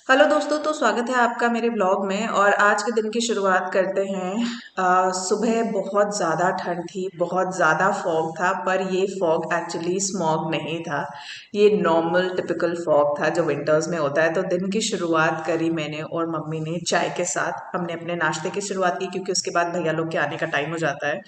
Hello दोस्तों, तो स्वागत है आपका मेरे ब्लॉग में। और आज के दिन की शुरुआत करते हैं। सुबह बहुत ज़्यादा ठंड थी, बहुत ज़्यादा फॉग था, पर ये फॉग एक्चुअली स्मॉग नहीं था। ये नॉर्मल टिपिकल फॉग था जो विंटर्स में होता है। तो दिन की शुरुआत करी मैंने और मम्मी ने चाय के साथ। हमने अपने नाश्ते की शुरुआत की क्योंकि उसके बाद भैया लोग के आने का टाइम हो जाता है।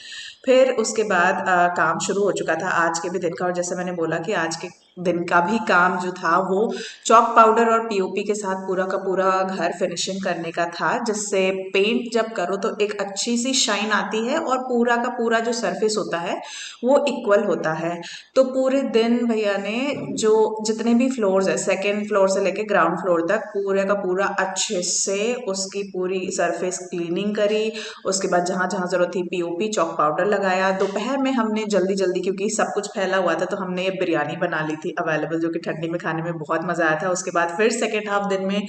फिर उसके बाद काम शुरू हो चुका था आज के भी दिन का। और जैसे मैंने बोला कि आज के दिन का भी काम जो था वो चॉक पाउडर और पीओपी के साथ पूरा का पूरा घर फिनिशिंग करने का था, जिससे पेंट जब करो तो एक अच्छी सी शाइन आती है और पूरा का पूरा जो सरफेस होता है वो इक्वल होता है। तो पूरे दिन भैया ने जो जितने भी फ्लोर्स है, सेकेंड फ्लोर से लेके ग्राउंड फ्लोर तक, पूरे का पूरा अच्छे से उसकी पूरी सरफेस क्लीनिंग करी। उसके बाद जहाँ जहाँ जरूरत थी पीओपी चॉक पाउडर लगाया। दोपहर में हमने जल्दी जल्दी, क्योंकि सब कुछ फैला हुआ था, तो हमने ये बिरयानी बना ली थी अवेलेबल, जो कि ठंडी में खाने में बहुत मज़ा आया था। उसके बाद फिर सेकेंड हाफ दिन में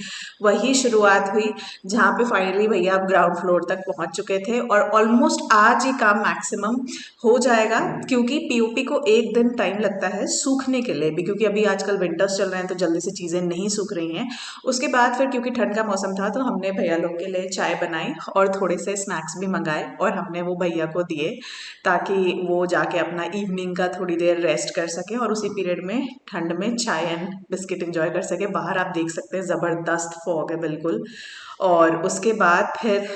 वही शुरुआत हुई, जहाँ पे फाइनली भैया आप ग्राउंड फ्लोर तक पहुँच चुके थे। और ऑलमोस्ट आज ये काम मैक्सिमम हो जाएगा, क्योंकि पीओपी को एक दिन टाइम लगता है सूखने के लिए भी, क्योंकि अभी आजकल विंटर्स चल रहे हैं तो जल्दी से चीज़ें नहीं सूख रही हैं। उसके बाद फिर क्योंकि ठंड का मौसम था तो हमने भैया लोग के लिए चाय बनाई और थोड़े से स्नैक्स भी मंगाए और हमने वो भैया को दिए, ताकि वो जाके अपना इवनिंग का थोड़ी देर रेस्ट कर सके और उसी पीरियड में ठंड में चाय एंड बिस्किट एंजॉय कर सके। बाहर आप देख सकते हैं ज़बरदस्त फॉग है बिल्कुल। और उसके बाद फिर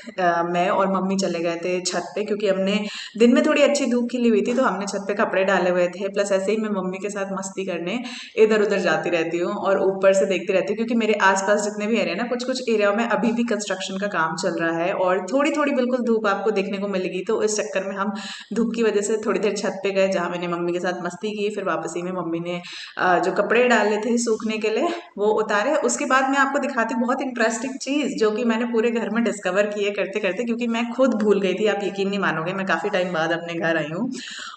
मैं और मम्मी चले गए थे छत पे, क्योंकि हमने दिन में थोड़ी अच्छी धूप खिली हुई थी तो हमने छत पे कपड़े डाले हुए थे। प्लस ऐसे ही मैं मम्मी के साथ मस्ती करने इधर उधर जाती रहती हूँ और ऊपर से देखती रहती हूँ, क्योंकि मेरे आसपास जितने भी एरिया ना, कुछ कुछ एरिया में अभी भी कंस्ट्रक्शन का काम चल रहा है और थोड़ी थोड़ी बिल्कुल धूप आपको देखने को मिलेगी। तो इस चक्कर में हम धूप की वजह से थोड़ी देर छत पे गए, जहाँ मैंने मम्मी के साथ मस्ती की। फिर वापसी में मम्मी ने जो कपड़े डाले थे सूखने के लिए वो उतारे। उसके बाद मैं आपको दिखाती हूँ बहुत इंटरेस्टिंग चीज़ जो कि मैंने पूरे घर में डिस्कवर की है करते करते, क्योंकि मैं खुद भूल गई थी। आप यकीन नहीं मानोगे, मैं काफ़ी टाइम बाद अपने घर आई हूँ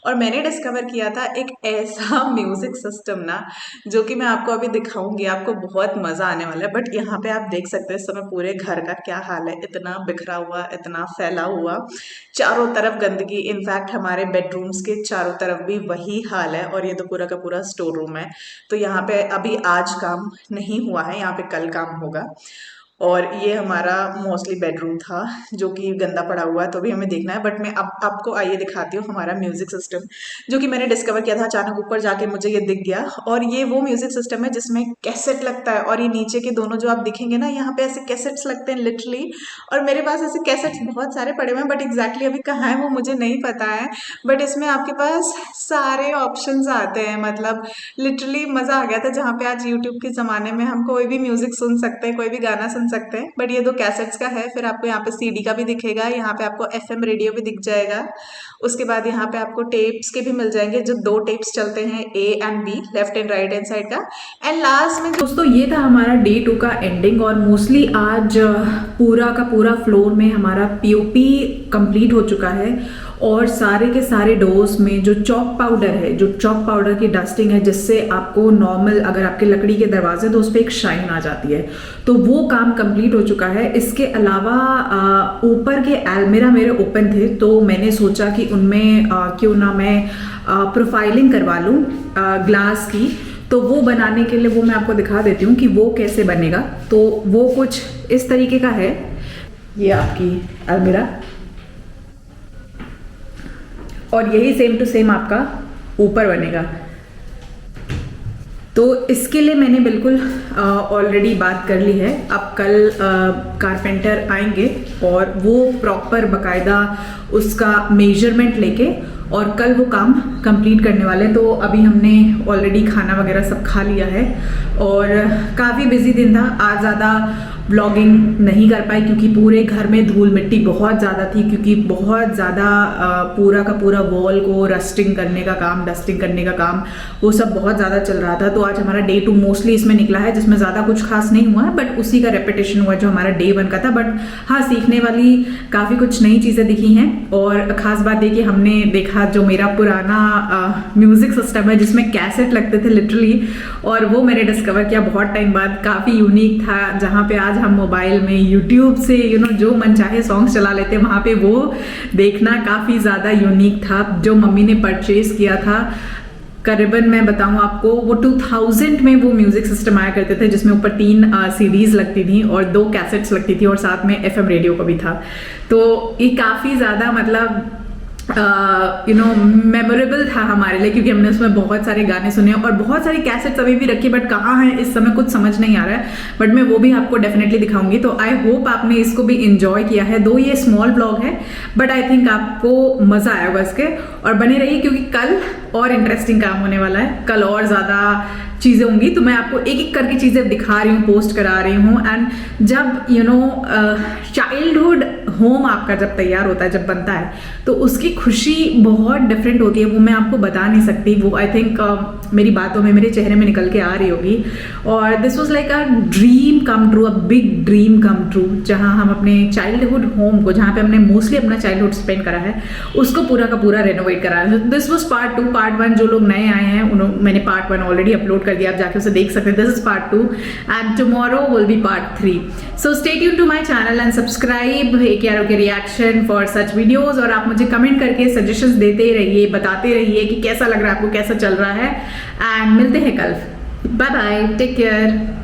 और मैंने डिस्कवर किया था एक ऐसा म्यूजिक सिस्टम ना, जो कि मैं आपको अभी दिखाऊंगी। आपको बहुत मज़ा आने वाला है। बट यहाँ पे आप देख सकते हैं इस समय पूरे घर का क्या हाल है, इतना बिखरा हुआ, इतना फैला हुआ, चारों तरफ गंदगी। इनफैक्ट हमारे बेडरूम्स के चारों तरफ भी वही हाल है और ये तो पूरा का पूरा स्टोर रूम है। तो यहाँ पे अभी आज काम नहीं हुआ है, यहाँ पे कल काम होगा। और ये हमारा मोस्टली बेडरूम था जो कि गंदा पड़ा हुआ है, तो भी हमें देखना है। बट मैं अब आपको आइए दिखाती हूँ हमारा म्यूजिक सिस्टम, जो कि मैंने डिस्कवर किया था अचानक। ऊपर जाके मुझे ये दिख गया और ये वो म्यूजिक सिस्टम है जिसमें कैसेट लगता है। और ये नीचे के दोनों जो आप दिखेंगे ना, यहाँ पे ऐसे कैसेट्स लगते हैं लिटरली। और मेरे पास ऐसे कैसेट्स बहुत सारे पड़े हुए हैं, बट एग्जैक्टली अभी कहाँ है वो मुझे नहीं पता है। बट इसमें आपके पास सारे ऑप्शंस आते हैं, मतलब लिटरली मज़ा आ गया था। जहाँ पे आज यूट्यूब के ज़माने में हम कोई भी म्यूज़िक सुन सकते हैं, कोई भी गाना सुन सकते हैं। बट ये दो कैसेट्स का है। फिर आपको यहाँ पे सीडी का भी दिखेगा, यहाँ पे आपको एफएम रेडियो भी दिख जाएगा। उसके बाद यहाँ पे आपको टेप्स के भी मिल जाएंगे, जो दो टेप्स चलते हैं, A and B, left and right hand side का। एंड लास्ट में दोस्तों ये था हमारा डे 2 का एंडिंग। और मोस्टली आज पूरा का पूरा फ्लोर में हमारा पीओपी कंप्लीट हो चुका है और सारे के सारे डोर्स में जो चॉक पाउडर है, जो चॉक पाउडर की डस्टिंग है, जिससे आपको नॉर्मल अगर आपके लकड़ी के दरवाजे तो उस पर एक शाइन आ जाती है, तो वो काम कंप्लीट हो चुका है। इसके अलावा ऊपर के अलमीरा मेरे ओपन थे, तो मैंने सोचा कि उनमें क्यों ना मैं प्रोफाइलिंग करवा लूँ ग्लास की। तो वो बनाने के लिए वो मैं आपको दिखा देती हूँ कि वो कैसे बनेगा। तो वो कुछ इस तरीके का है, ये आपकी अलमीरा, और यही सेम टू सेम आपका ऊपर बनेगा। तो इसके लिए मैंने बिल्कुल ऑलरेडी बात कर ली है। अब कल कारपेंटर आएंगे और वो प्रॉपर बकायदा उसका मेजरमेंट लेके और कल वो काम कंप्लीट करने वाले हैं। तो अभी हमने ऑलरेडी खाना वगैरह सब खा लिया है और काफ़ी बिजी दिन था आज। ज़्यादा व्लॉगिंग नहीं कर पाई क्योंकि पूरे घर में धूल मिट्टी बहुत ज़्यादा थी, क्योंकि बहुत ज़्यादा पूरा का पूरा वॉल को रस्टिंग करने का काम, डस्टिंग करने का काम, वो सब बहुत ज़्यादा चल रहा था। तो आज हमारा डे 2 मोस्टली इसमें निकला है, जिसमें ज़्यादा कुछ खास नहीं हुआ है, बट उसी का रेपिटेशन हुआ जो हमारा डे 1 का था। बट हाँ, सीखने वाली काफ़ी कुछ नई चीज़ें दिखी हैं। और ख़ास बात ये कि हमने देखा जो मेरा पुराना म्यूज़िक सिस्टम है जिसमें कैसेट लगते थे लिटरली, और वो मैंने डिस्कवर किया बहुत टाइम बाद। काफ़ी यूनिक था, जहाँ पे आज हम मोबाइल में यूट्यूब से जो मन चाहे सॉन्ग्स चला लेते हैं, वहाँ पे वो देखना काफ़ी ज़्यादा यूनिक था। जो मम्मी ने परचेज़ किया था करीबन मैं बताऊं आपको, वो 2000 में वो म्यूजिक सिस्टम आया करते थे जिसमें ऊपर 3 सीडीज लगती थी और 2 कैसेट्स लगती थी और साथ में एफएम रेडियो का भी था। तो ये काफ़ी ज़्यादा मतलब मेमोरेबल था हमारे लिए, क्योंकि हमने उसमें बहुत सारे गाने सुने और बहुत सारी कैसेट्स अभी भी रखी, बट कहाँ हैं इस समय कुछ समझ नहीं आ रहा है, बट मैं वो भी आपको डेफिनेटली दिखाऊंगी। तो आई होप आपने इसको भी इंजॉय किया है, दो ये स्मॉल ब्लॉग है बट आई थिंक आपको मज़ा आया होगा इसके, और बने रहिए क्योंकि कल और इंटरेस्टिंग काम होने वाला है, कल और ज़्यादा चीज़ें होंगी। तो मैं आपको एक एक करके चीज़ें दिखा रही हूँ, पोस्ट करा रही हूँ। एंड जब चाइल्डहुड होम आपका जब तैयार होता है, जब बनता है, तो उसकी खुशी बहुत डिफरेंट होती है, वो मैं आपको बता नहीं सकती। वो आई थिंक मेरी बातों में, मेरे चेहरे में निकल के आ रही होगी। और this was like a dream come true, a big dream come true, जहाँ हम अपने चाइल्डहुड होम को, जहाँ पे हमने मोस्टली अपना चाइल्डहुड स्पेंड करा है, उसको पूरा का पूरा रेनोवेट करा है। This was part 2। पार्ट 1 जो लोग नए आए हैं मैंने पार्ट 1 ऑलरेडी अपलोड कर दिया, आप जाके उसे देख सकते हैं। This is part 2 and tomorrow will be part 3। So stay tuned to my channel and subscribe AKRO के रिएक्शन फॉर सच वीडियोस। और आप मुझे कमेंट करके सजेशंस देते रहिए, बताते रहिए कि कैसा लग रहा है आपको, कैसा चल रहा है। एंड मिलते हैं कल। Bye bye, take care.